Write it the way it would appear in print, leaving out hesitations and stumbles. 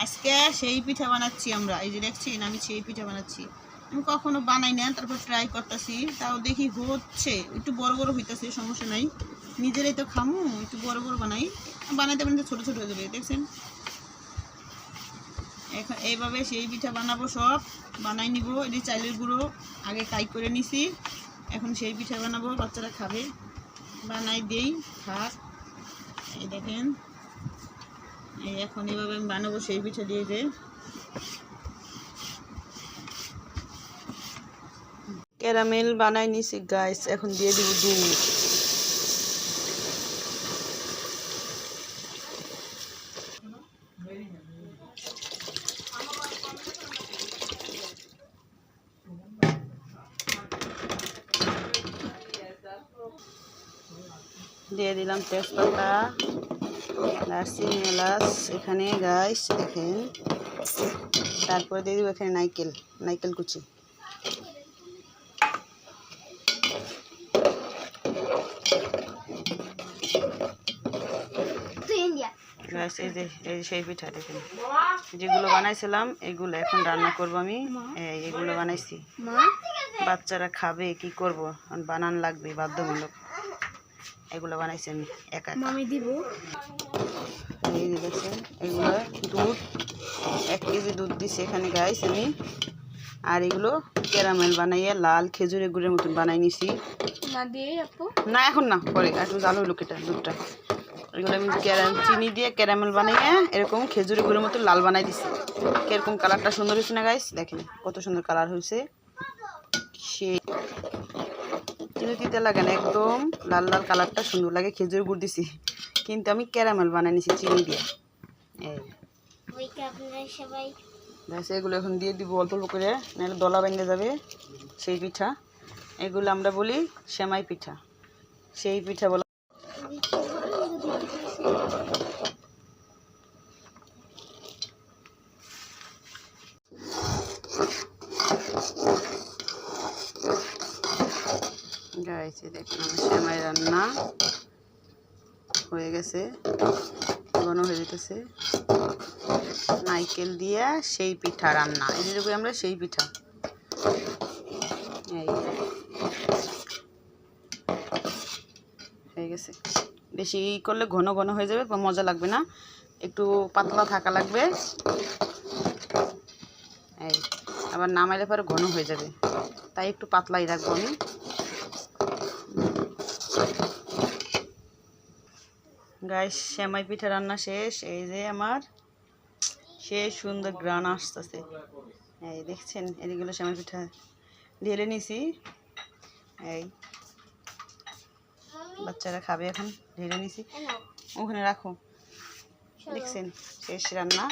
আজকে সেই পিঠা বানাচ্ছি আমরা। এই যে দেখছেন আমি সেই পিঠা বানাচ্ছি। আমি কখনো বানাই না, তারপর ট্রাই করতেছি, তাও দেখি হচ্ছে। একটু বড় বড় হইতেছে, সমস্যা নাই, নিজেরাই তো খামু, একটু বড় বড় বানাই। বানাইতে বানাইতে ছোটো ছোটো হয়ে যাবে, দেখছেন। এখন এইভাবে সেই পিঠা বানাবো, সব বানাই নিব। এটি চালের গুঁড়ো আগে কাই করে নিছি, এখন সেই পিঠা বানাবো, বাচ্চারা খাবে। বানাই দেই, খাক। এই দেখেন, এই এখন এইভাবে আমি বানাবো সেই পিঠা দিয়ে। যে ক্যারামেল বানাই নিছি গাইস, এখন দিয়ে দিব দুধ। দিয়ে দিলাম তেজপাতা, দারচিনি, এলাচ এখানে গাইস দেখেন। তারপরে দিয়ে দিব এখানে নারকেল কুচি। এই যে সেই পিঠা দেখেন, যেগুলো বানাইছিলাম এগুলো এখন রান্না করব আমি। এগুলো বানাইছি, বাচ্চারা খাবে, কি করব, বানান লাগবে বাধ্যতামূলক। এগুলো বানাইছি আমি একা আমি দিব। এই যে দেখছেন, এগুলো দুধ, 1 কেজি দুধ দিছি এখানে গাইস আমি। আর এগুলো ক্যারামেল বানাইয়ে লাল খেজুরের গুড়ের মতন বানাই নিছি। না এখন না, পরে একটু জাল হইলো কেটা দুধটা। এগুলো আমি চিনি দিয়ে ক্যারামেল বানাইয়ে এরকম খেজুরের গুড়ের মতো লাল বানাই দিছি। কিরকম কালারটা সুন্দর হয়েছে না গাইস, দেখেন কত সুন্দর কালার হয়েছে। সে চিনি দিতে লাগে না, একদম লাল লাল কালারটা সুন্দর লাগে। খেজুর গুড় দিছি, কিন্তু আমি ক্যারামেল বানাই নিছি চিনি দিয়ে। এগুলো এখন দিয়ে দিব অল্প অল্প করে, নাহলে দলা বেঁধে যাবে সেই পিঠা। এগুলো আমরা বলি সেমাই পিঠা, সেই পিঠা বলা। গাইছে দেখুন আমার সেমাই রান্না হয়ে গেছে, ঘন হয়ে যেতেছে। নারকেল দিয়ে সেই পিঠা রান্না, এই যে আমরা সেই পিঠা। এই হয়ে গেছে। বেশি করলে ঘন ঘন হয়ে যাবে, মজা লাগবে না, একটু পাতলা থাকা লাগবে। এই আবার নামাইলে পরে ঘন হয়ে যাবে, তাই একটু পাতলাই রাখবো আমি। গাইস সেমাই পিঠা রান্না শেষ। এই যে আমার সেই সুন্দর গ্রান আসতেছে, এই দেখছেন। এদিকগুলো সেমাই পিঠা ঢেলে নিছি, এই বাচ্চারা খাবে এখন, ঢেলে নিছি, ওখানে রাখো। দেখছেন শেষ রান্না।